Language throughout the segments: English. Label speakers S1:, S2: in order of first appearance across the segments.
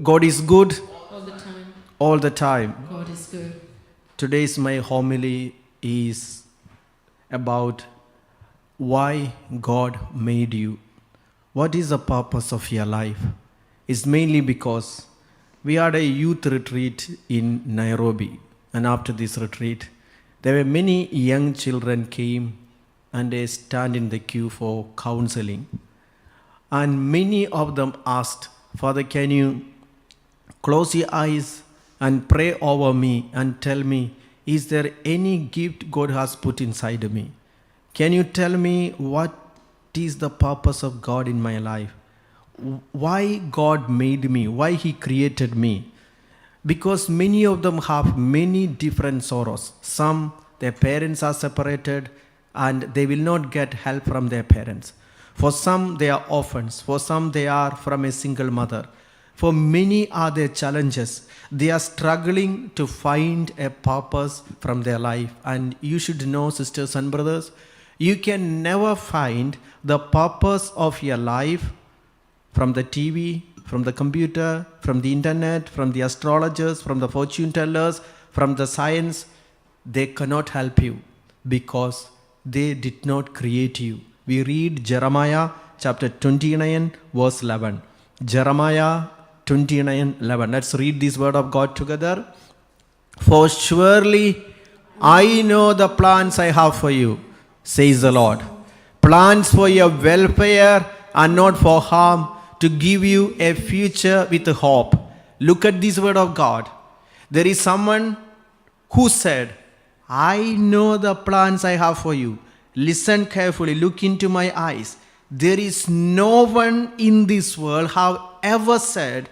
S1: God is good
S2: all the time.
S1: all the time.
S2: God is good.
S1: Today's my homily is about why God made you. What is the purpose of your life? It's mainly because we had a youth retreat in Nairobi, and after this retreat, there were many young children came and they stand in the queue for counseling. And many of them asked, Father, can you close your eyes and pray over me and tell me, is there any gift God has put inside of me? Can you tell me what is the purpose of God in my life? Why God made me? Why He created me? Because many of them have many different sorrows. Some, their parents are separated and they will not get help from their parents. For some, they are orphans. For some, they are from a single mother. For many are their challenges. They are struggling to find a purpose from their life. And you should know, sisters and brothers, you can never find the purpose of your life from the TV, from the computer, from the internet, from the astrologers, from the fortune tellers, from the science. They cannot help you because they did not create you. We read Jeremiah chapter 29 verse 11. Jeremiah 29:11. Let's read this word of God together. For surely I know the plans I have for you, says the Lord. Plans for your welfare and not for harm, to give you a future with hope. Look at this word of God. There is someone who said, I know the plans I have for you. Listen carefully, look into my eyes. There is no one in this world have ever said,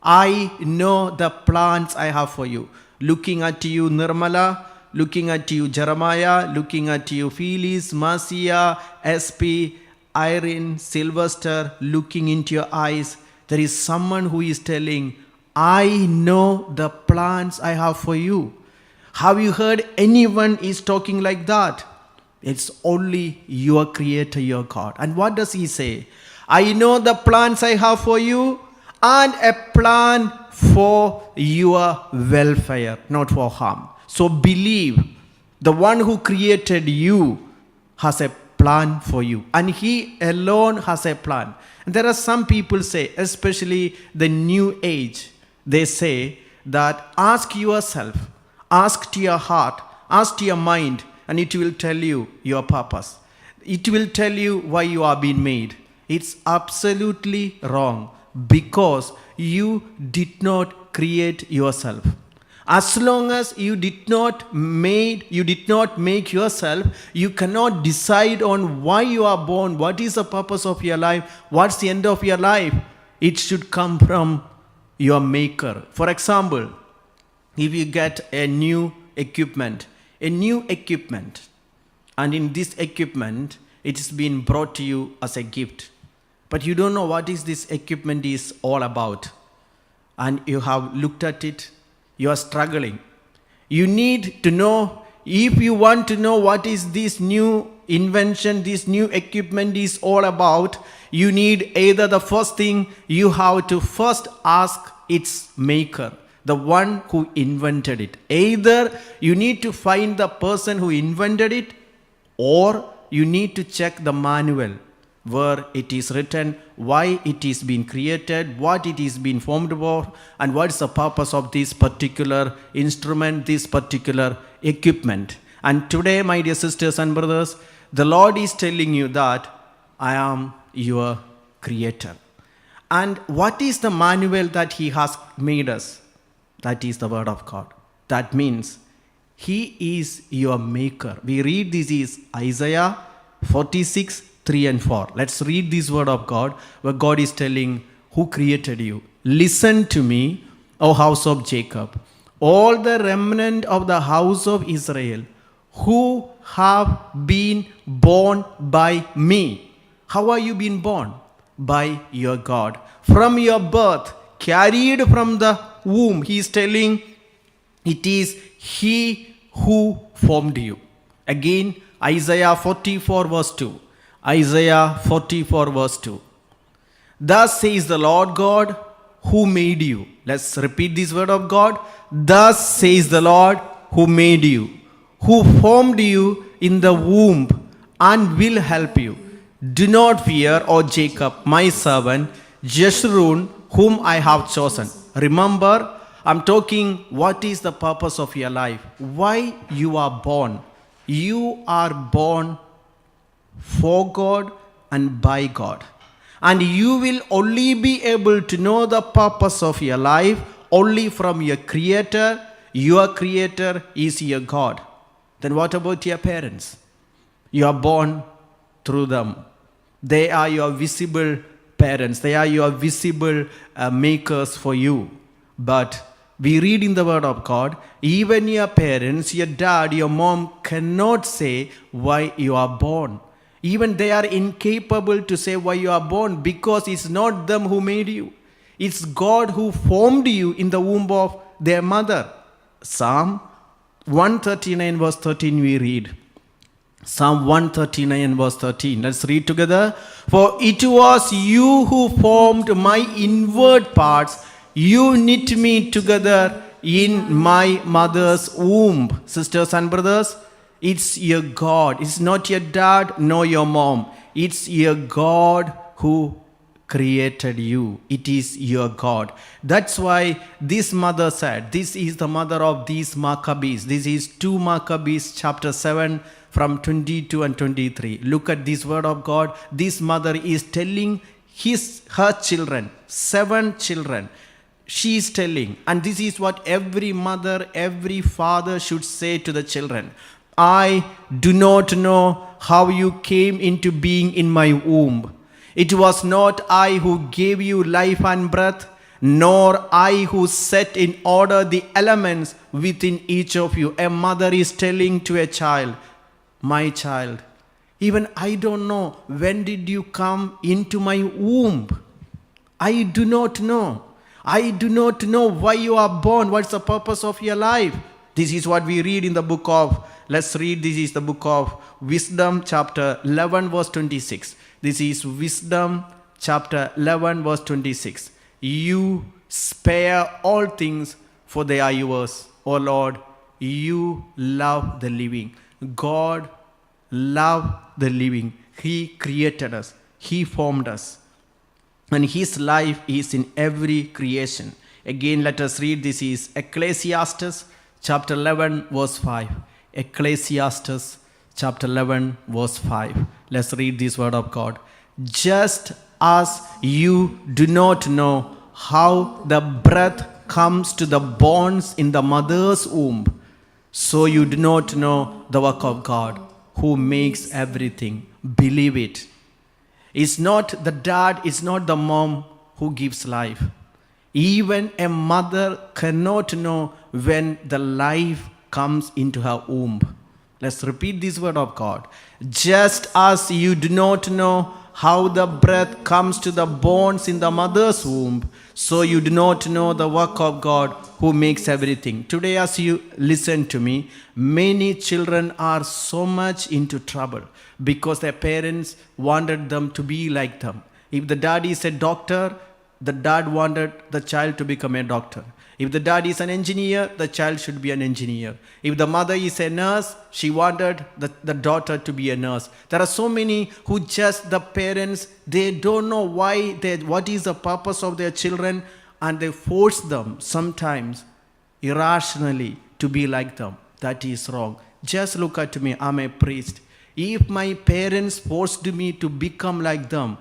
S1: I know the plans I have for you. Looking at you, Nirmala, looking at you, Jeremiah, looking at you, Phyllis, Marcia, SP, Irene, Sylvester, looking into your eyes, there is someone who is telling, I know the plans I have for you. Have you heard anyone is talking like that? It's only your Creator, your God. And what does He say? I know the plans I have for you, and a plan for your welfare, not for harm. So believe the one who created you has a plan for you, and He alone has a plan. And there are some people say, especially the new age, they say that ask yourself, ask to your heart, ask to your mind, and it will tell you your purpose. It will tell you why you are being made. It's absolutely wrong because you did not create yourself. As long as you did not make yourself, you cannot decide on why you are born, what is the purpose of your life, what's the end of your life. It should come from your maker. For example, if you get a new equipment, and in this equipment, it's been brought to you as a gift. But you don't know what is this equipment is all about. And you have looked at it, you are struggling. You need to know, if you want to know what is this new invention, this new equipment is all about, you need either the first thing, you have to first ask its maker, the one who invented it. Either you need to find the person who invented it, or you need to check the manual where it is written why it is being created, what it is being formed for, and what is the purpose of this particular instrument, this particular equipment. And today, my dear sisters and brothers, the Lord is telling you that I am your creator. And what is the manual that He has made us? That is the word of God. That means He is your maker. We read this is Isaiah 46, 3 and 4. Let's read this word of God where God is telling who created you. Listen to me, O house of Jacob, all the remnant of the house of Israel, who have been born by me. How are you being born? By your God. From your birth, carried from the womb, He is telling it is He who formed you. Again, Isaiah 44 verse 2. Isaiah 44 verse 2. Thus says the Lord God, who made you. Let's repeat this word of God. Thus says the Lord who made you, who formed you in the womb and will help you. Do not fear, O Jacob, my servant, Jeshurun, whom I have chosen. Remember, I'm talking what is the purpose of your life. Why you are born. You are born for God and by God. And you will only be able to know the purpose of your life only from your Creator. Your Creator is your God. Then what about your parents? You are born through them. They are your visible parents. They are your visible makers for you. But we read in the Word of God, even your parents, your dad, your mom cannot say why you are born. Even they are incapable to say why you are born, because it's not them who made you. It's God who formed you in the womb of their mother. Psalm 139 verse 13 we read. Psalm 139 verse 13. Let's read together. For it was you who formed my inward parts. You knit me together in my mother's womb. Sisters and brothers, it's your God. It's not your dad nor your mom. It's your God who created you. It is your God. That's why this mother said, this is the mother of these Maccabees. This is 2 Maccabees chapter 7 from 22 and 23. Look at this word of God. This mother is telling her children, 7 children. She is telling, and this is what every mother, every father should say to the children. I do not know how you came into being in my womb. It was not I who gave you life and breath, nor I who set in order the elements within each of you. A mother is telling to a child, my child, even I don't know when did you come into my womb. I do not know. I do not know why you are born. What's the purpose of your life? This is what we read in the book of, let's read, this is the book of Wisdom chapter 11 verse 26. This is Wisdom chapter 11 verse 26. You spare all things, for they are yours. O Lord, you love the living. God loved the living. He created us. He formed us. And His life is in every creation. Again, let us read. This is Ecclesiastes chapter 11 verse 5. Ecclesiastes chapter 11 verse 5. Let's read this word of God. Just as you do not know how the breath comes to the bones in the mother's womb, so you do not know the work of God who makes everything. Believe it. It's not the dad, it's not the mom who gives life. Even a mother cannot know when the life comes into her womb. Let's repeat this word of God. Just as you do not know how the breath comes to the bones in the mother's womb, so you do not know the work of God who makes everything. Today, as you listen to me, many children are so much into trouble because their parents wanted them to be like them. If the dad is a doctor, the dad wanted the child to become a doctor. If the dad is an engineer, the child should be an engineer. If the mother is a nurse, she wanted the daughter to be a nurse. There are so many who just, the parents, they don't know what is the purpose of their children, and they force them sometimes irrationally to be like them. That is wrong. Just look at me, I'm a priest. If my parents forced me to become like them,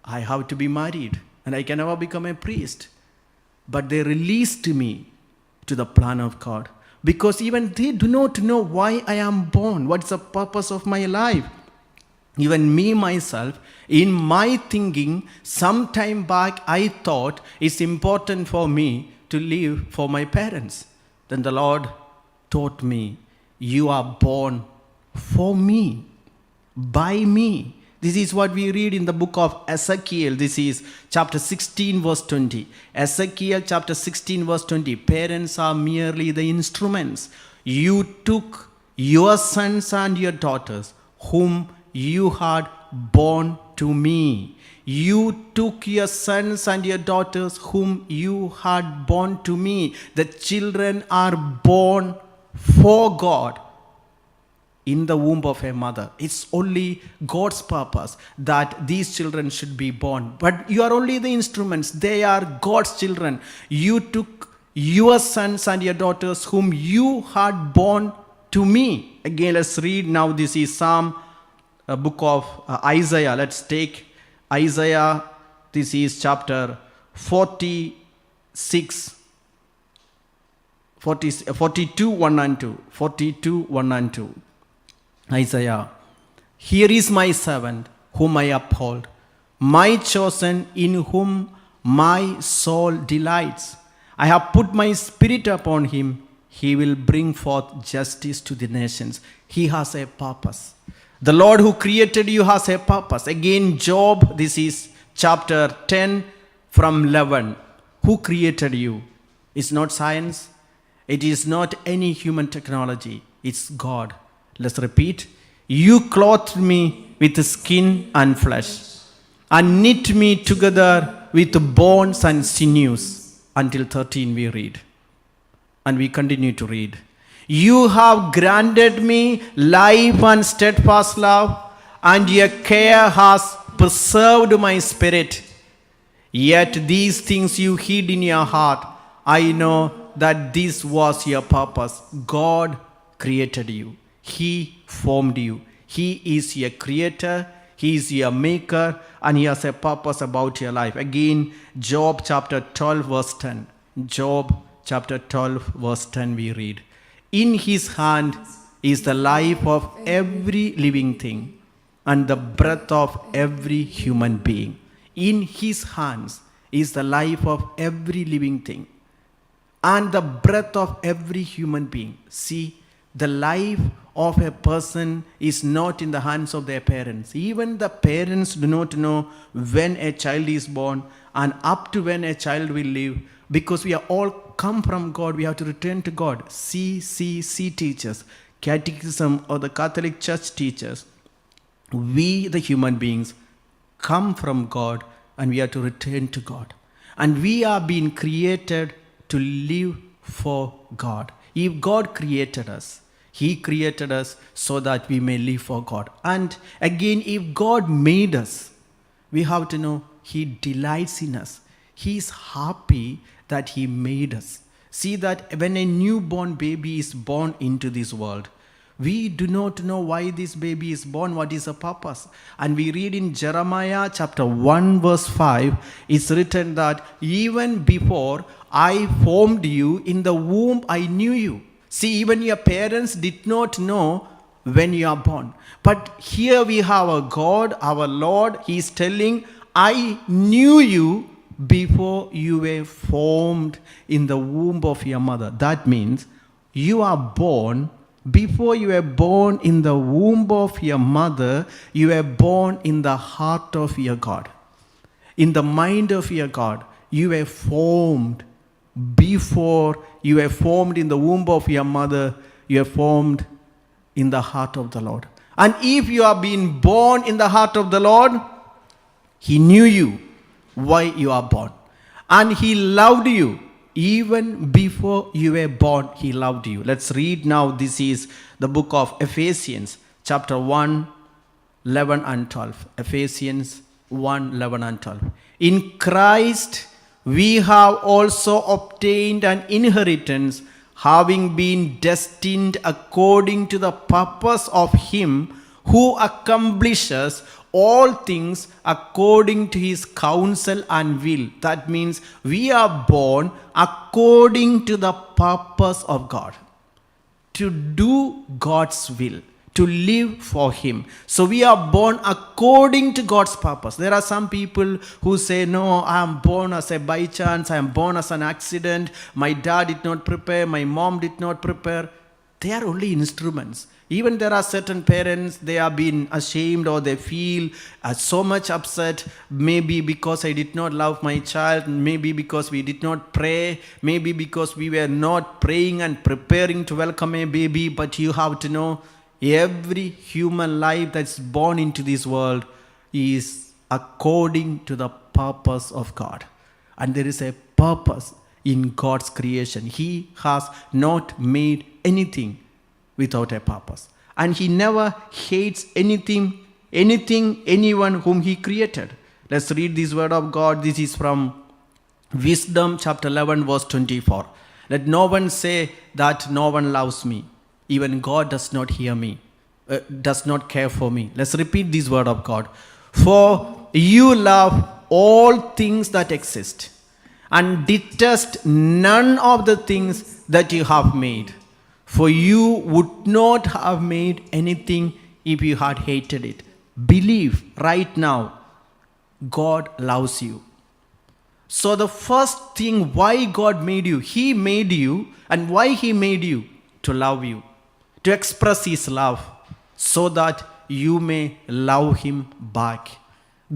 S1: I have to be married and I can never become a priest. But they released me to the plan of God, because even they do not know why I am born. What's the purpose of my life? Even me, myself, in my thinking, some time back, I thought it's important for me to live for my parents. Then the Lord taught me, you are born for me, by me. This is what we read in the book of Ezekiel. This is chapter 16 verse 20. Ezekiel chapter 16 verse 20. Parents are merely the instruments. You took your sons and your daughters whom you had born to me. You took your sons and your daughters whom you had born to me. The children are born for God in the womb of a mother. It's only God's purpose that these children should be born. But you are only the instruments. They are God's children. You took your sons and your daughters whom you had born to me. Again, let's read now. This is Psalm, book of Isaiah. Let's take Isaiah. This is chapter 46, 42, 1 and 2. 42, 1 and 2. Isaiah, here is my servant whom I uphold, my chosen in whom my soul delights. I have put my spirit upon him. He will bring forth justice to the nations. He has a purpose. The Lord who created you has a purpose. Again, Job, this is chapter 10 from 11. Who created you? It's not science. It is not any human technology. It's God. Let's repeat. You clothed me with skin and flesh, and knit me together with bones and sinews. Until 13 we read. And we continue to read. You have granted me life and steadfast love, and your care has preserved my spirit. Yet these things you hid in your heart. I know that this was your purpose. God created you. He formed you. He is your creator. He is your maker. And he has a purpose about your life. Again, Job chapter 12 verse 10. Job chapter 12 verse 10 we read. In his hand is the life of every living thing and the breath of every human being. In his hands is the life of every living thing and the breath of every human being. See, the life of a person is not in the hands of their parents. Even the parents do not know when a child is born and up to when a child will live, because we are all come from God. We have to return to God. CCC teachers, Catechism or the Catholic Church teachers, we the human beings come from God and we have to return to God. And we are being created to live for God. If God created us, He created us so that we may live for God. And again, if God made us, we have to know He delights in us. He is happy that He made us. See that when a newborn baby is born into this world, we do not know why this baby is born, what is the purpose. And we read in Jeremiah chapter 1 verse 5, it's written that even before I formed you in the womb, I knew you. See, even your parents did not know when you are born. But here we have a God, our Lord. He is telling, I knew you before you were formed in the womb of your mother. That means you are born, before you were born in the womb of your mother, you were born in the heart of your God. In the mind of your God, you were formed. Before you were formed in the womb of your mother, you were formed in the heart of the Lord. And if you are being born in the heart of the Lord, He knew you why you are born. And He loved you. Even before you were born, He loved you. Let's read now. This is the book of Ephesians, chapter 1, 11 and 12. Ephesians 1, 11 and 12. In Christ, we have also obtained an inheritance, having been destined according to the purpose of Him who accomplishes all things according to His counsel and will. That means we are born according to the purpose of God, to do God's will, to live for Him. So we are born according to God's purpose. There are some people who say, no, I am born as a by chance, I am born as an accident, my dad did not prepare, my mom did not prepare. They are only instruments. Even there are certain parents, they are being ashamed or they feel so much upset, maybe because I did not love my child, maybe because we did not pray, maybe because we were not praying and preparing to welcome a baby. But you have to know, every human life that's born into this world is according to the purpose of God. And there is a purpose in God's creation. He has not made anything without a purpose. And he never hates anything, anyone whom he created. Let's read this word of God. This is from Wisdom chapter 11 verse 24. Let no one say that no one loves me. Even God does not hear me, does not care for me. Let's repeat this word of God. For you love all things that exist and detest none of the things that you have made. For you would not have made anything if you had hated it. Believe right now, God loves you. So the first thing why God made you, He made you, and why He made you? To love you, to express His love, so that you may love Him back.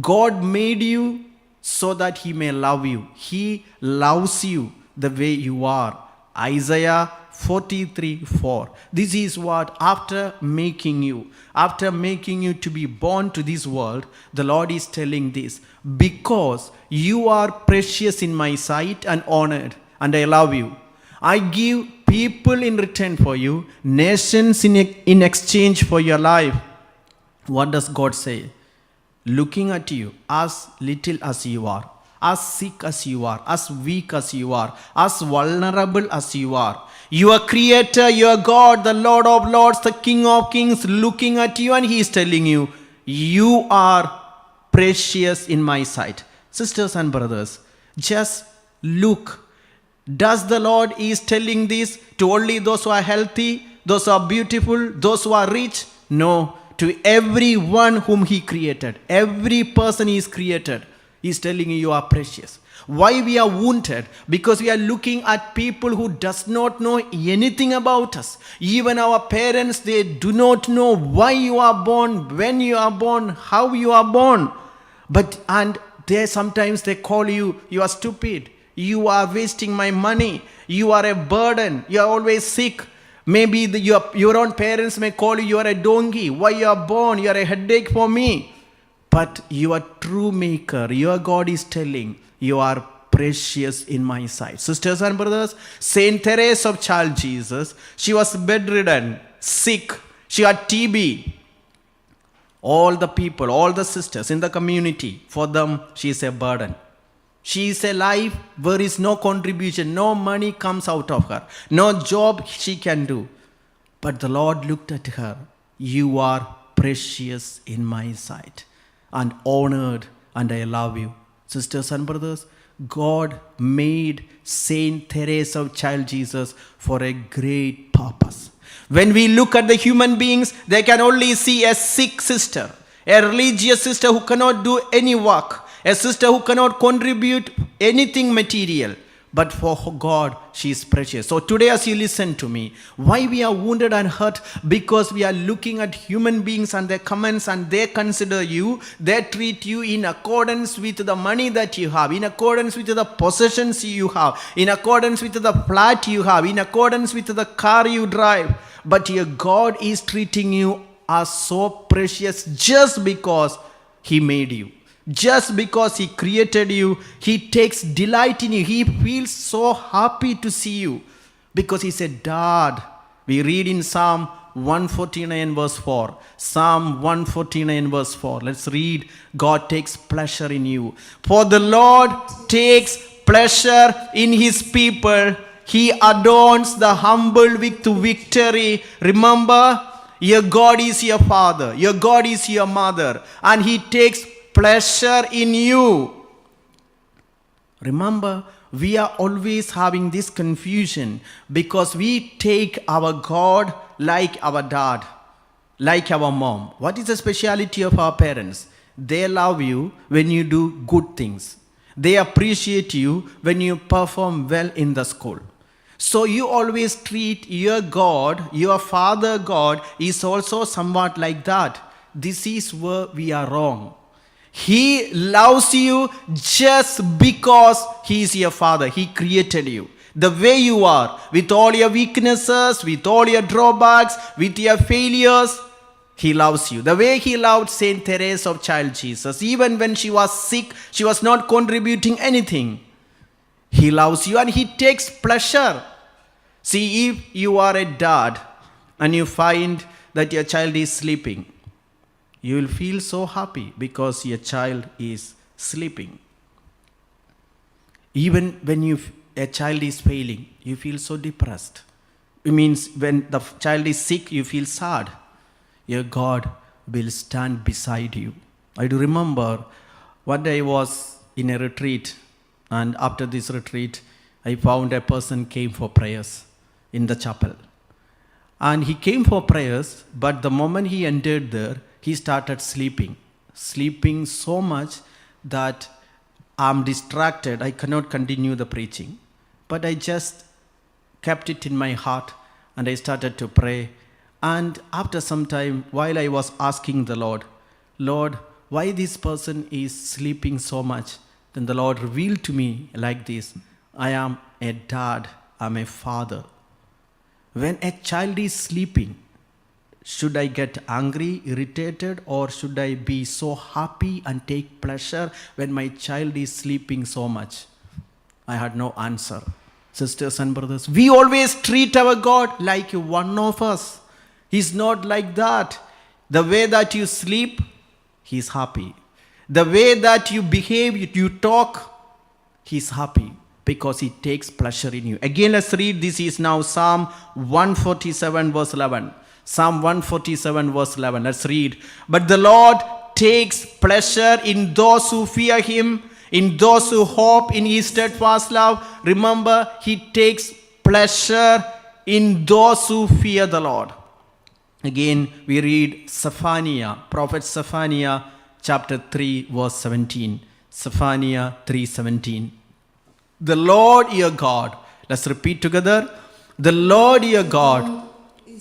S1: God made you so that He may love you. He loves you the way you are. Isaiah 43:4. This is what after making you to be born to this world, the Lord is telling this. Because you are precious in my sight and honored, and I love you. I give people in return for you, nations in exchange for your life. What does God say? Looking at you as little as you are, as sick as you are, as weak as you are, as vulnerable as you are. Your Creator, your God, the Lord of Lords, the King of Kings, looking at you, and He is telling you, you are precious in my sight. Sisters and brothers, just look. Does the Lord is telling this to only those who are healthy, those who are beautiful, those who are rich? No, to everyone whom He created. Every person He is created, He is telling you, you are precious. Why we are wounded? Because we are looking at people who does not know anything about us. Even our parents, they do not know why you are born, when you are born, how you are born. And sometimes they call you, you are stupid. You are wasting my money. You are a burden. You are always sick. Maybe your own parents may call you, you are a donkey. Why you are born? You are a headache for me. But your true maker, your God is telling, you are precious in my sight. Sisters and brothers, Saint Teresa of Child Jesus, she was bedridden, sick. She had TB. All the people, all the sisters in the community, for them, she is a burden. She is a life where is no contribution, no money comes out of her, no job she can do. But the Lord looked at her. You are precious in my sight and honored, and I love you. Sisters and brothers, God made Saint Teresa of Child Jesus for a great purpose. When we look at the human beings, they can only see a sick sister, a religious sister who cannot do any work, a sister who cannot contribute anything material. But for God, she is precious. So today as you listen to me, why we are wounded and hurt? Because we are looking at human beings and their comments, and they consider you, they treat you in accordance with the money that you have, in accordance with the possessions you have, in accordance with the flat you have, in accordance with the car you drive. But your God is treating you as so precious just because He made you. Just because He created you, He takes delight in you. He feels so happy to see you because He said, Dad. We read in Psalm 149 verse 4. Psalm 149 verse 4. Let's read. God takes pleasure in you. For the Lord takes pleasure in His people. He adorns the humble with victory. Remember, your God is your father. Your God is your mother. And He takes pleasure in you. Remember, we are always having this confusion because we take our God like our dad, like our mom. What is the speciality of our parents? They love you when you do good things. They appreciate you when you perform well in the school. So you always treat your God, your father God is also somewhat like that. This is where we are wrong. He loves you just because He is your father. He created you the way you are, with all your weaknesses, with all your drawbacks, with your failures. He loves you. The way he loved Saint Teresa of Child Jesus. Even when she was sick, she was not contributing anything. He loves you and he takes pleasure. See, if you are a dad and you find that your child is sleeping, you will feel so happy because your child is sleeping. Even when a child is failing, you feel so depressed. It means when the child is sick, you feel sad. Your God will stand beside you. I do remember one day I was in a retreat, and after this retreat, I found a person came for prayers in the chapel. And he came for prayers, but the moment he entered there, he started sleeping so much that I'm distracted. I cannot continue the preaching. But I just kept it in my heart and I started to pray. And after some time, while I was asking the Lord, why this person is sleeping so much? Then the Lord revealed to me like this: I am a dad, I'm a father. When a child is sleeping, should I get angry, irritated, or should I be so happy and take pleasure when my child is sleeping so much? I had no answer. Sisters and brothers, we always treat our God like one of us. He's not like that. The way that you sleep, He's happy. The way that you behave, you talk, He's happy because He takes pleasure in you. Again, let's read. This is now Psalm 147 verse 11. Psalm 147 verse 11. Let's read. But the Lord takes pleasure in those who fear Him, in those who hope in His steadfast love. Remember, He takes pleasure in those who fear the Lord. Again, we read Zephaniah, Prophet Zephaniah, chapter 3, verse 17. Zephaniah 3:17. The Lord your God, let's repeat together. The Lord your God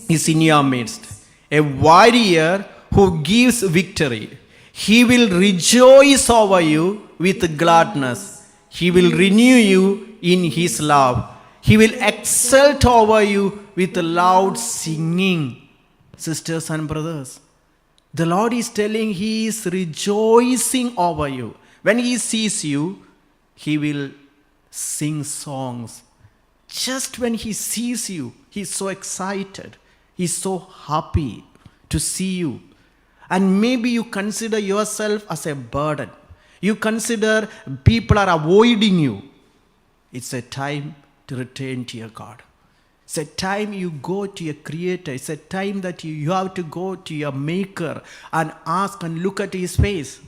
S1: is in your midst, a warrior who gives victory. He will rejoice over you with gladness. He will renew you in His love. He will exult over you with loud singing. Sisters and brothers, the Lord is telling He is rejoicing over you. When He sees you, He will sing songs. Just when He sees you, He's so excited. He's so happy to see you. And maybe you consider yourself as a burden. You consider people are avoiding you. It's a time to return to your God. It's a time you go to your Creator. It's a time that you have to go to your Maker and ask and look at His face.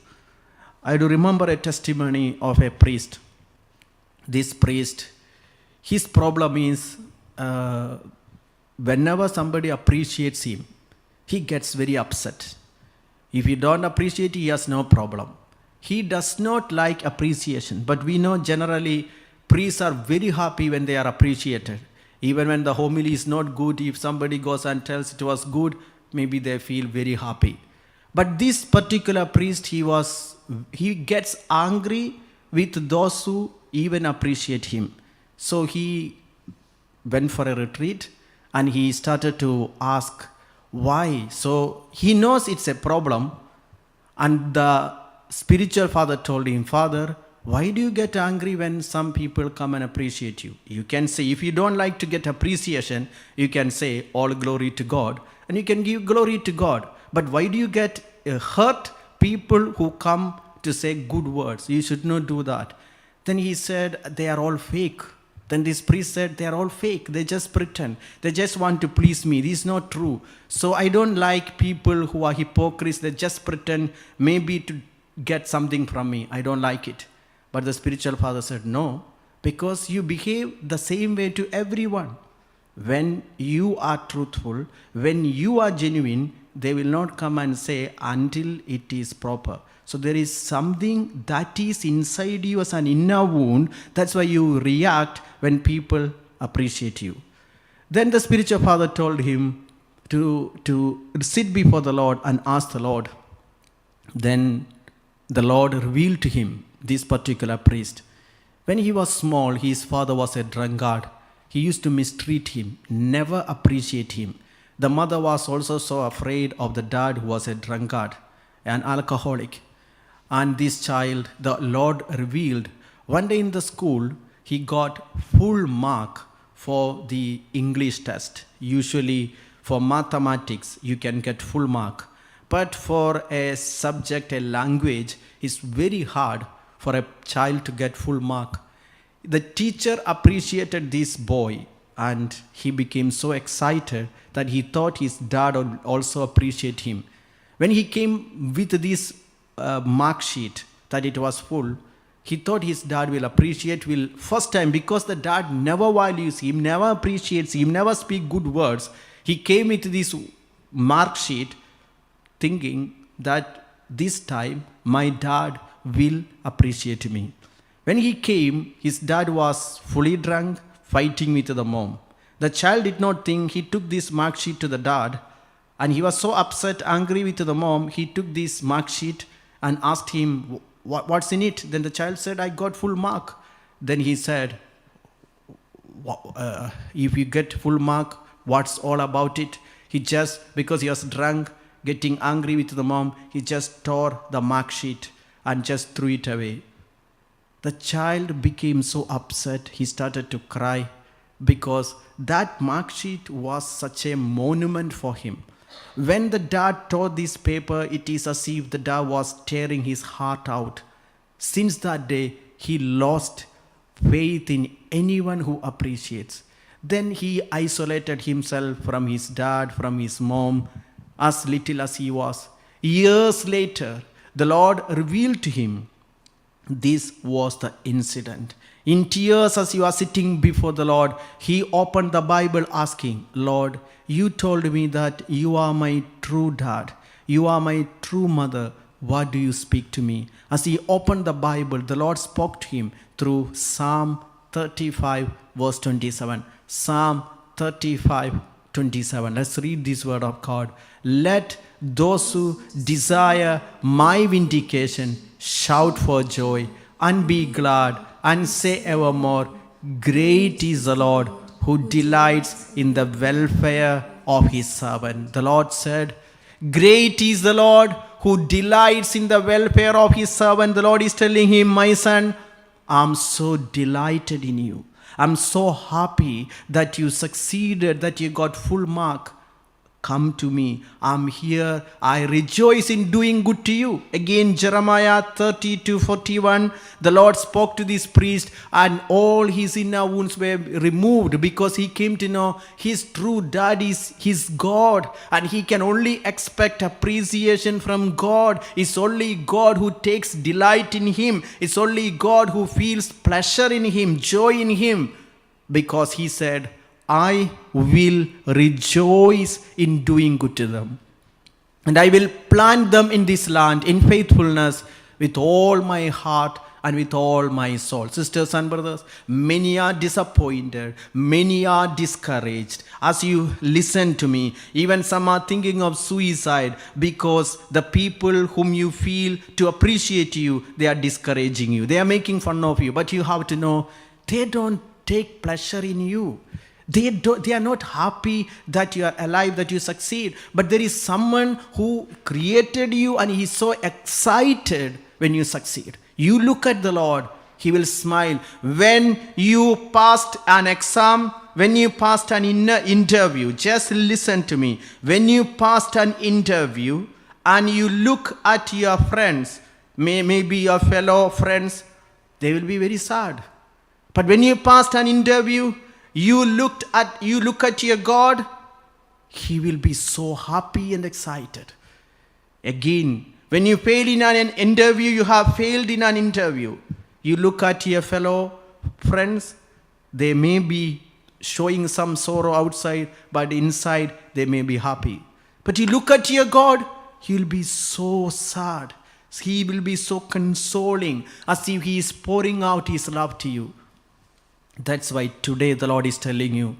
S1: I do remember a testimony of a priest. This priest, his problem is whenever somebody appreciates him, he gets very upset. If you don't appreciate, he has no problem. He does not like appreciation. But we know generally priests are very happy when they are appreciated. Even when the homily is not good, if somebody goes and tells it was good, maybe they feel very happy. But this particular priest, he gets angry with those who even appreciate him. So he went for a retreat and he started to ask why. So he knows it's a problem, and the spiritual father told him, Father, why do you get angry when some people come and appreciate you? You can say, if you don't like to get appreciation, you can say all glory to God, and you can give glory to God. But why do you get hurt people who come to say good words? You should not do that. Then he said, they are all fake. Then this priest said, they are all fake. They just pretend. They just want to please me. This is not true. So I don't like people who are hypocrites. They just pretend maybe to get something from me. I don't like it. But the spiritual father said, no, because you behave the same way to everyone. When you are truthful, when you are genuine, they will not come and say until it is proper. So there is something that is inside you as an inner wound. That's why you react when people appreciate you. Then the spiritual father told him to sit before the Lord and ask the Lord. Then the Lord revealed to him this particular priest. When he was small, his father was a drunkard. He used to mistreat him, never appreciate him. The mother was also so afraid of the dad who was a drunkard, an alcoholic. And this child, the Lord revealed, one day in the school, he got full mark for the English test. Usually for mathematics, you can get full mark. But for a subject, a language, it's very hard for a child to get full mark. The teacher appreciated this boy and he became so excited that he thought his dad would also appreciate him. When he came with this mark sheet that it was full, he thought his dad will appreciate will first time, because the dad never values him, never appreciates him, never speak good words. He came with this mark sheet thinking that this time my dad will appreciate me. When he came, his dad was fully drunk, fighting with the mom. The child did not think. He took this mark sheet to the dad and he was so upset, angry with the mom. He took this mark sheet and asked him, what's in it? Then the child said, I got full mark. Then he said, if you get full mark, what's all about it? He just, because he was drunk, getting angry with the mom, he just tore the mark sheet and just threw it away. The child became so upset, he started to cry because that mark sheet was such a monument for him. When the dad tore this paper, it is as if the dad was tearing his heart out. Since that day, he lost faith in anyone who appreciates. Then he isolated himself from his dad, from his mom, as little as he was. Years later, the Lord revealed to him, this was the incident. In tears, as he was sitting before the Lord, he opened the Bible asking, Lord, you told me that you are my true dad. You are my true mother. What do you speak to me? As he opened the Bible, the Lord spoke to him through Psalm 35 verse 27. Psalm 35 27. Let's read this word of God. Let those who desire my vindication shout for joy and be glad and say evermore, great is the Lord who delights in the welfare of his servant. The Lord said, great is the Lord who delights in the welfare of his servant. The Lord is telling him, my son, I'm so delighted in you. I'm so happy that you succeeded, that you got full mark. Come to me. I'm here. I rejoice in doing good to you. Again, Jeremiah 30-41, the Lord spoke to this priest and all his inner wounds were removed because he came to know his true dad is his God and he can only expect appreciation from God. It's only God who takes delight in him. It's only God who feels pleasure in him, joy in him, because he said, I will rejoice in doing good to them. And I will plant them in this land in faithfulness with all my heart and with all my soul. Sisters and brothers, many are disappointed. Many are discouraged. As you listen to me, even some are thinking of suicide because the people whom you feel to appreciate you, they are discouraging you. They are making fun of you. But you have to know, they don't take pleasure in you. They are not happy that you are alive, that you succeed. But there is someone who created you and he is so excited when you succeed. You look at the Lord, he will smile. When you passed an exam, when you passed an interview, just listen to me. When you passed an interview and you look at your friends, maybe your fellow friends, they will be very sad. But when you passed an interview, you look at your God, he will be so happy and excited. Again, when you fail in an interview, you have failed in an interview. You look at your fellow friends, they may be showing some sorrow outside, but inside they may be happy. But you look at your God, he will be so sad. He will be so consoling, as if he is pouring out his love to you. That's why today the Lord is telling you,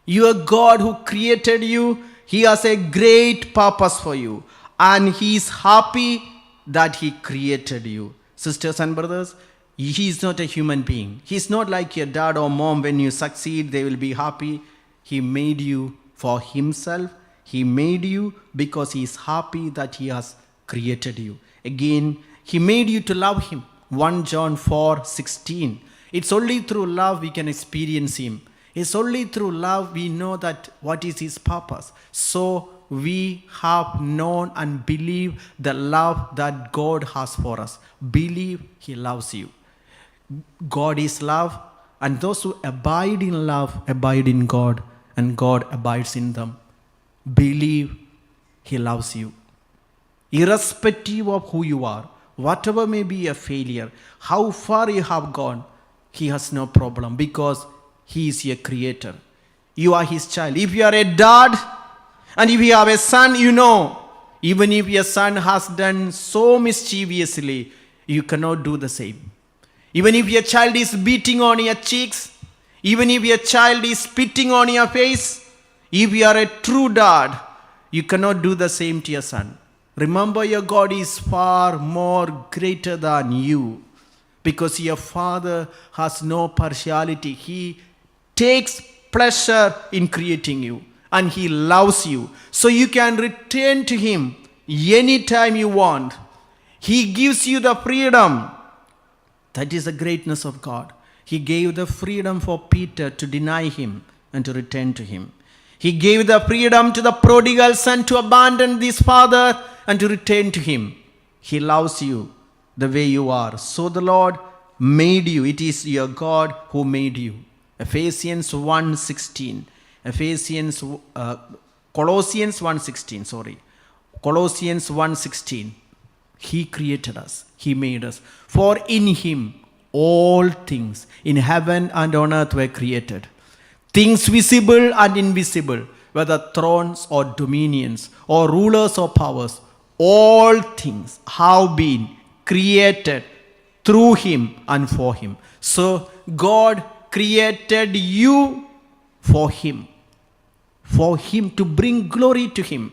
S1: your God who created you, he has a great purpose for you. And he is happy that he created you. Sisters and brothers, he is not a human being. He is not like your dad or mom. When you succeed, they will be happy. He made you for himself. He made you because He is happy that He has created you. Again, He made you to love Him. 1 John 4:16. It's only through love we can experience Him. It's only through love we know that what is His purpose. So we have known and believe the love that God has for us. Believe He loves you. God is love, and those who abide in love abide in God, and God abides in them. Believe He loves you. Irrespective of who you are, whatever may be a failure, how far you have gone, He has no problem because He is your creator. You are His child. If you are a dad and if you have a son, you know, even if your son has done so mischievously, you cannot do the same. Even if your child is beating on your cheeks, even if your child is spitting on your face, if you are a true dad, you cannot do the same to your son. Remember, your God is far more greater than you, because your Father has no partiality. He takes pleasure in creating you, and He loves you. So you can return to Him anytime you want. He gives you the freedom. That is the greatness of God. He gave the freedom for Peter to deny Him and to return to Him. He gave the freedom to the prodigal son to abandon his father and to return to Him. He loves you the way you are. So the Lord made you. It is your God who made you. Ephesians 1:16. Colossians 1:16. Colossians 1:16. He created us. He made us. For in Him all things in heaven and on earth were created. Things visible and invisible, whether thrones or dominions or rulers or powers, all things have been created through Him and for Him. So God created you for Him to bring glory to Him.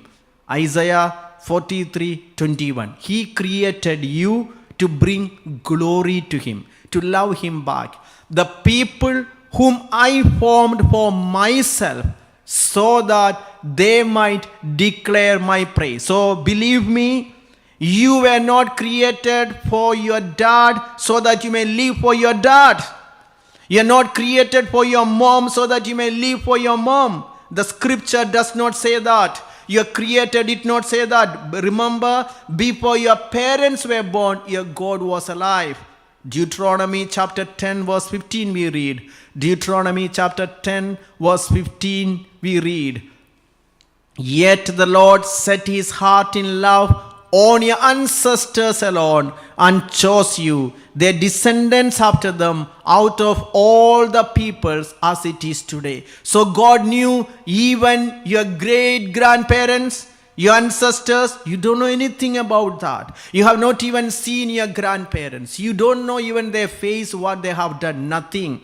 S1: Isaiah 43:21. He created you to bring glory to Him, to love Him back. The people whom I formed for myself, so that they might declare my praise. So believe me, you were not created for your dad so that you may live for your dad. You are not created for your mom so that you may live for your mom. The scripture does not say that. Your creator did not say that. Remember, before your parents were born, your God was alive. Deuteronomy chapter 10 verse 15 we read. Deuteronomy chapter 10 verse 15 we read. Yet the Lord set His heart in love on your ancestors alone and chose you, their descendants after them, out of all the peoples as it is today. So God knew even your great grandparents, your ancestors. You don't know anything about that. You have not even seen your grandparents. You don't know even their face, what they have done. Nothing.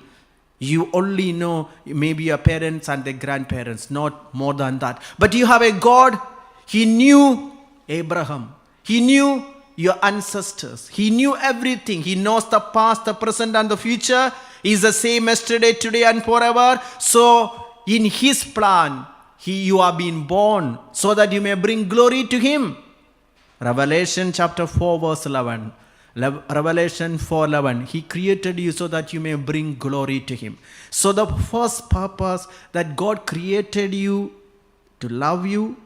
S1: You only know maybe your parents and their grandparents, not more than that. But you have a God. He knew Abraham. He knew your ancestors. He knew everything. He knows the past, the present, and the future. He is the same yesterday, today, and forever. So in His plan, you are being born so that you may bring glory to Him. Revelation chapter 4 verse 11. Revelation 4:11. He created you so that you may bring glory to Him. So the first purpose that God created you to love you,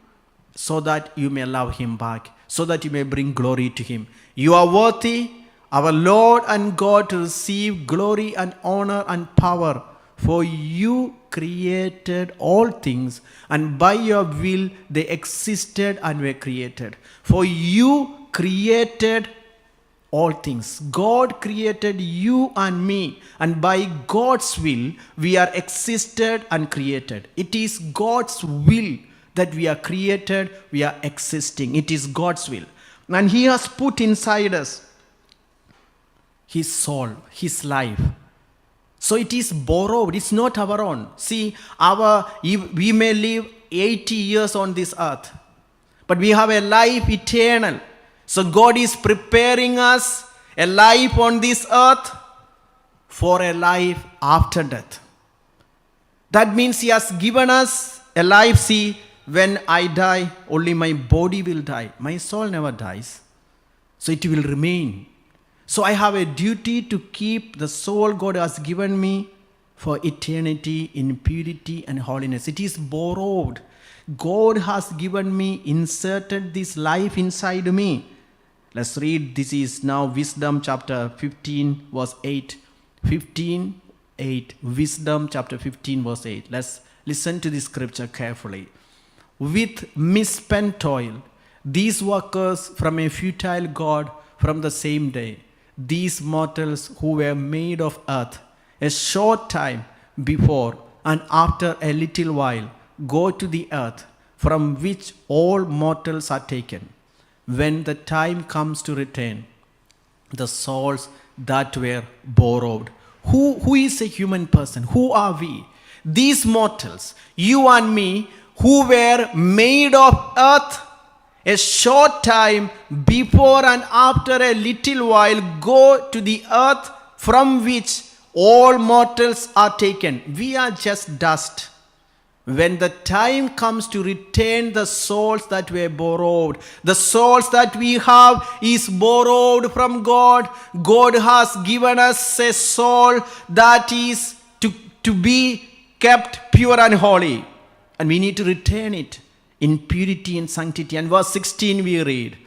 S1: so that you may love Him back, so that you may bring glory to Him. You are worthy, our Lord and God, to receive glory and honor and power. For you created all things, and by your will they existed and were created. For you created all things. God created you and me, and by God's will we are existed and created. It is God's will that we are created, we are existing. It is God's will. And He has put inside us His soul, His life. So it is borrowed, it's not our own. See, we may live 80 years on this earth, but we have a life eternal. So God is preparing us a life on this earth for a life after death. That means He has given us a life. See, when I die, only my body will die. My soul never dies. So it will remain. So I have a duty to keep the soul God has given me for eternity in purity and holiness. It is borrowed. God has given me, inserted this life inside me. Let's read. This is now Wisdom chapter 15 verse 8. 15, 8. Wisdom chapter 15 verse 8. Let's listen to this scripture carefully. With misspent toil, these workers from a futile God from the same day, these mortals who were made of earth, a short time before and after a little while, go to the earth from which all mortals are taken. When the time comes to return the souls that were borrowed. Who is a human person? Who are we? These mortals, you and me, who were made of earth, a short time before and after a little while go to the earth from which all mortals are taken. We are just dust. When the time comes to return the souls that were borrowed, the souls that we have is borrowed from God. God has given us a soul that is to be kept pure and holy. And we need to return it in purity and sanctity. And verse 16 we read,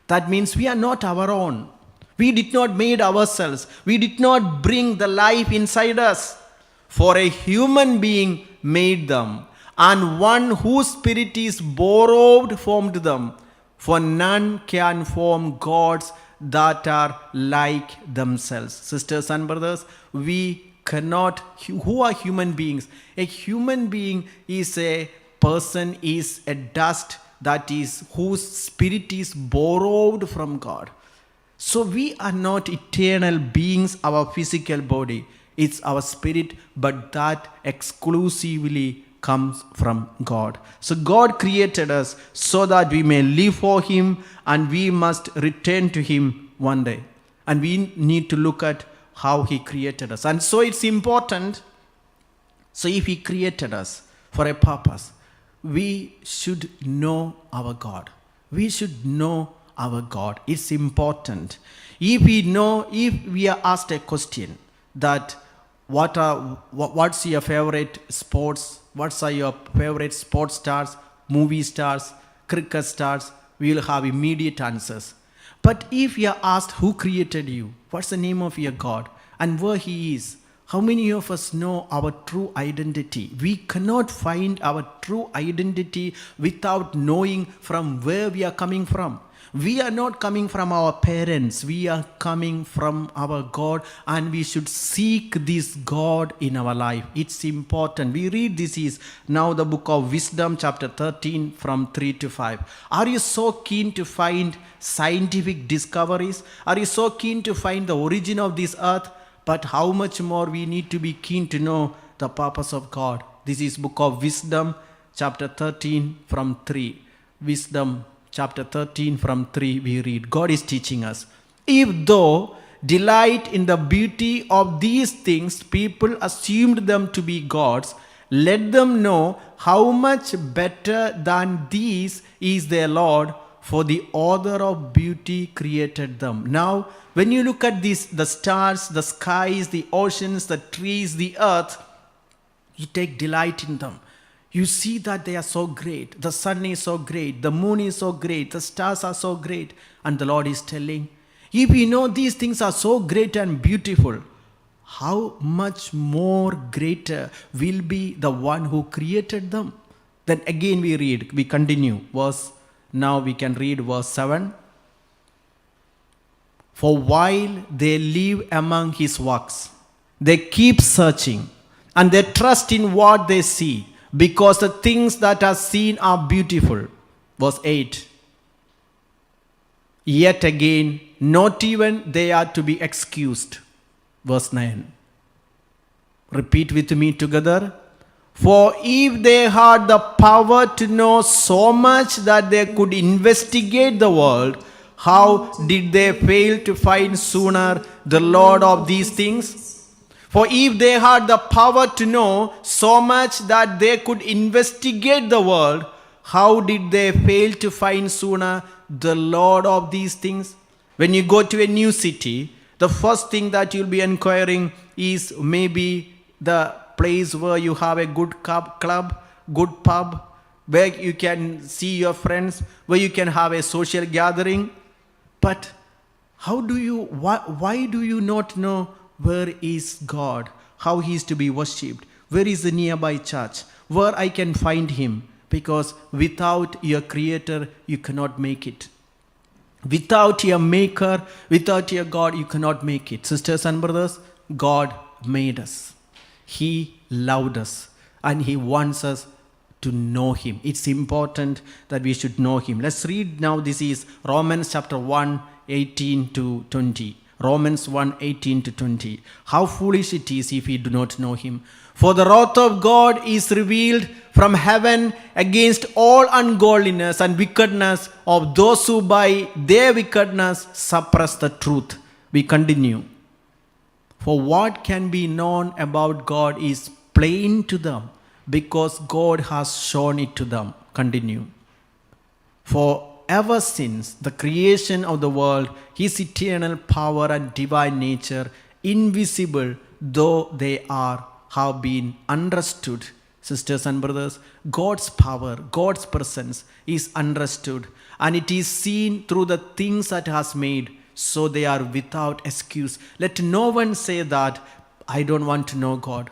S1: that means we are not our own. We did not made ourselves. We did not bring the life inside us. For a human being made them, and one whose spirit is borrowed formed them. For none can form gods that are like themselves. Sisters and brothers, we cannot. Who are human beings? A human being is a person, is a dust that is whose spirit is borrowed from God. So we are not eternal beings, our physical body. It's our spirit, but that exclusively comes from God. So God created us so that we may live for Him, and we must return to Him one day. And we need to look at how He created us. And so it's important. So if He created us for a purpose, we should know our God. We should know our God. It's important. If we are asked a question that what's your favorite sports? What are your favorite sports stars, movie stars, cricket stars? We will have immediate answers. But if you are asked who created you, what's the name of your God, and where He is, how many of us know our true identity? We cannot find our true identity without knowing from where we are coming from. We are not coming from our parents. We are coming from our God, and we should seek this God in our life. It's important. We read, this is now the book of Wisdom chapter 13 from 3 to 5. Are you so keen to find scientific discoveries? Are you so keen to find the origin of this earth? But how much more we need to be keen to know the purpose of God. This is book of Wisdom chapter 13 from 3. Wisdom chapter 13 from 3 we read, God is teaching us, if though delight in the beauty of these things, people assumed them to be gods, let them know how much better than these is their Lord, for the author of beauty created them. Now, when you look at this, the stars, the skies, the oceans, the trees, the earth, you take delight in them. You see that they are so great. The sun is so great. The moon is so great. The stars are so great. And the Lord is telling, if you know these things are so great and beautiful, how much more greater will be the one who created them? Then again we continue. Now we can read verse 7. For while they live among His works, they keep searching, and they trust in what they see, because the things that are seen are beautiful. Verse 8. Yet again, not even they are to be excused. Verse 9. Repeat with me together. For if they had the power to know so much that they could investigate the world, how did they fail to find sooner the Lord of these things? For if they had the power to know so much that they could investigate the world, How did they fail to find sooner the Lord of these things? When you go to a new city, the first thing that you'll be inquiring is maybe the place where you have a good club, good pub, where you can see your friends, where you can have a social gathering. But why do you not know where is God? How he is to be worshipped? Where is the nearby church? Where I can find him? Because without your creator, you cannot make it. Without your maker, without your God, you cannot make it. Sisters and brothers, God made us. He loved us and he wants us to know him. It's important that we should know him. Let's read now. This is Romans chapter 1, 18 to 20. Romans 1, 18 to 20. How foolish it is if we do not know him. For the wrath of God is revealed from heaven against all ungodliness and wickedness of those who by their wickedness suppress the truth. We continue. For what can be known about God is plain to them, because God has shown it to them. Continue. For ever since the creation of the world, his eternal power and divine nature, invisible though they are, have been understood. Sisters and brothers, God's power, God's presence is understood, and it is seen through the things that he has made, so they are without excuse. Let no one say that I don't want to know God.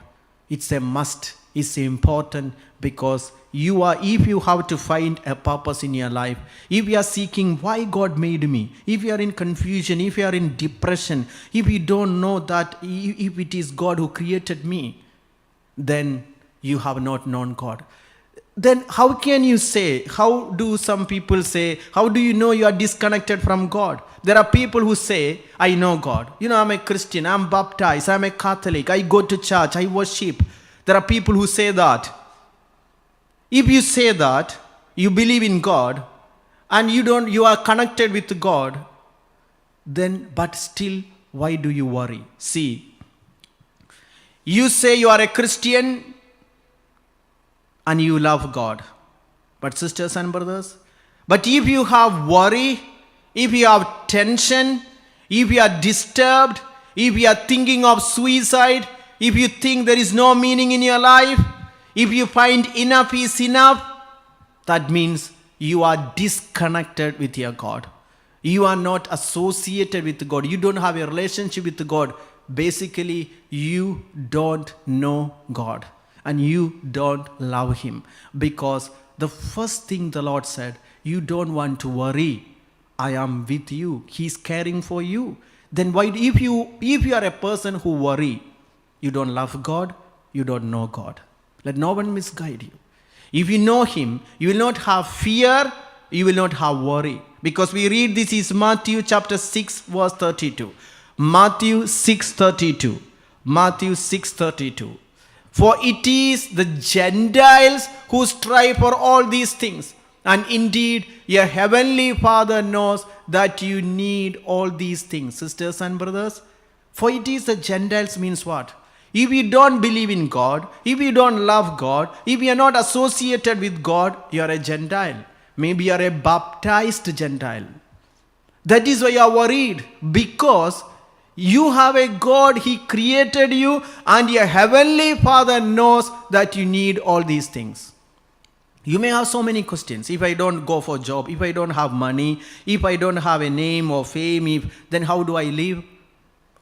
S1: It's a must. It's important, because if you have to find a purpose in your life, if you are seeking why God made me, if you are in confusion, if you are in depression, if you don't know that if it is God who created me, then you have not known God. Then how can you say, how do some people say, how do you know you are disconnected from God? There are people who say, I know God. I'm a Christian, I'm baptized, I'm a Catholic, I go to church, I worship. There are people who say that. If you say that, you believe in God, and you are connected with God, then, but still, why do you worry? See, you say you are a Christian, and you love God. But sisters and brothers, but if you have worry, if you have tension, if you are disturbed, if you are thinking of suicide, if you think there is no meaning in your life, if you find enough is enough, that means you are disconnected with your God. You are not associated with God. You don't have a relationship with God. Basically, you don't know God and you don't love him, because the first thing the Lord said, you don't want to worry. I am with you. He's caring for you. Then why, if you are a person who worry, you don't love God, you don't know God. Let no one misguide you. If you know him, you will not have fear, you will not have worry. Because we read, this is Matthew chapter 6 verse 32. Matthew 6:32. Matthew 6:32. For it is the Gentiles who strive for all these things. And indeed, your heavenly Father knows that you need all these things. Sisters and brothers, for it is the Gentiles means what? If you don't believe in God, if you don't love God, if you are not associated with God, you are a Gentile. Maybe you are a baptized Gentile. That is why you are worried, because you have a God, he created you, and your heavenly Father knows that you need all these things. You may have so many questions. If I don't go for a job, if I don't have money, if I don't have a name or fame, then how do I live?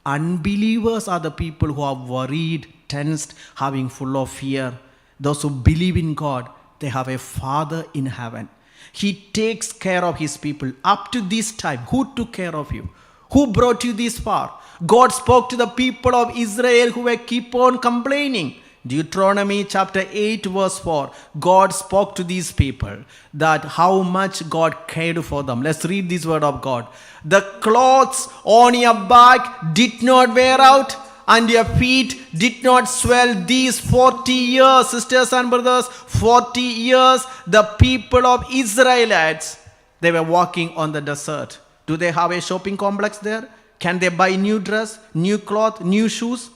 S1: Unbelievers are the people who are worried, tensed, having full of fear. Those who believe in God, they have a Father in heaven. He takes care of his people. Up to this time, who took care of you? Who brought you this far? God spoke to the people of Israel who were keep on complaining. Deuteronomy chapter 8 verse 4. God spoke to these people that how much God cared for them. Let's read this word of God. The clothes on your back did not wear out, and your feet did not swell these 40 years. Sisters and brothers, 40 years the people of Israelites, they were walking on the desert. Do they have a shopping complex there? Can they buy new dress, new cloth, new shoes?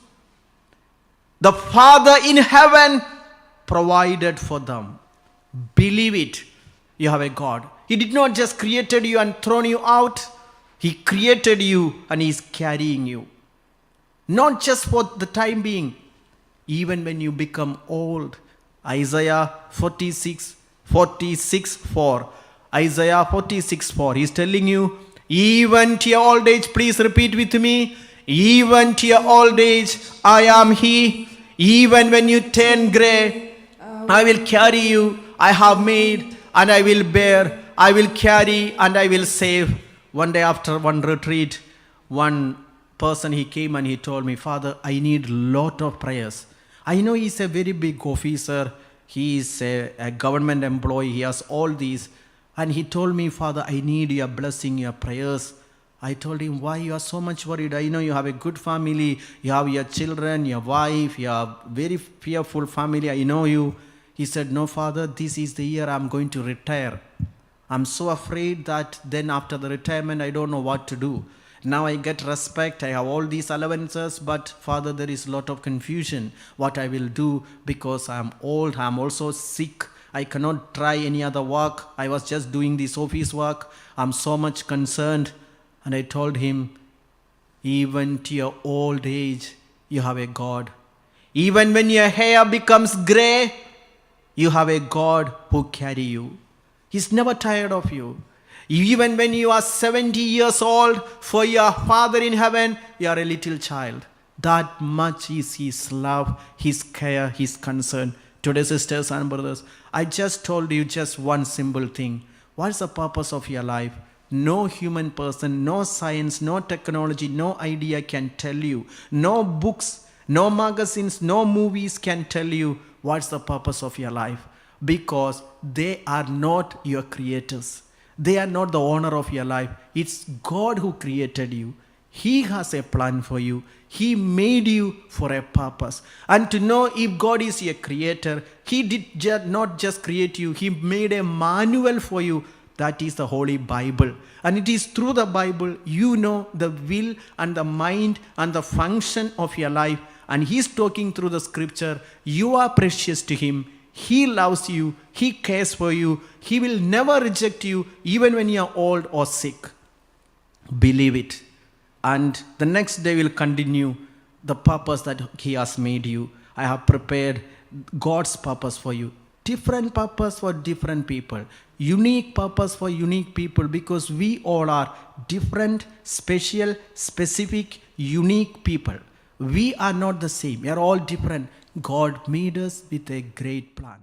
S1: The Father in heaven provided for them. Believe it. you have a God. He did not just created you and thrown you out. He created you and He is carrying you. Not just for the time being, even when you become old. Isaiah 46:4. Isaiah 46:4. He's telling you, even to your old age, please repeat with me, even to your old age, I am He. Even when you turn gray, I will carry you. I have made and I will bear. I will carry and I will save. One day after one retreat, one person, he came and he told me, Father, I need lot of prayers. I know he's a very big officer. He is a government employee. He has all these. And he told me, Father, I need your blessing, your prayers. I told him, why you are so much worried? I know you have a good family. You have your children, your wife. You have very fearful family. I know you. He said, no, Father, this is the year I'm going to retire. I'm so afraid that then after the retirement, I don't know what to do. Now I get respect, I have all these allowances, but Father, there is a lot of confusion what I will do because I'm old, I'm also sick. I cannot try any other work. I was just doing this office work. I'm so much concerned. And I told him, even to your old age, you have a God. Even when your hair becomes gray, you have a God who carry you. He's never tired of you. Even when you are 70 years old, for your Father in heaven, you are a little child. That much is His love, His care, His concern. Today, sisters and brothers, I just told you just one simple thing. What's the purpose of your life? No human person, no science, no technology, no idea can tell you. No books, no magazines, no movies can tell you what's the purpose of your life. Because they are not your creators. They are not the owner of your life. It's God who created you. He has a plan for you. He made you for a purpose. And to know if God is your creator, He did not just create you. He made a manual for you. That is the Holy Bible. And it is through the Bible you know the will and the mind and the function of your life. And He's talking through the scripture. You are precious to Him. He loves you. He cares for you. He will never reject you even when you are old or sick. Believe it. And the next day will continue the purpose that He has made you. I have prepared God's purpose for you. Different purpose for different people. Unique purpose for unique people, because we all are different, special, specific, unique people. We are not the same. We are all different. God made us with a great plan.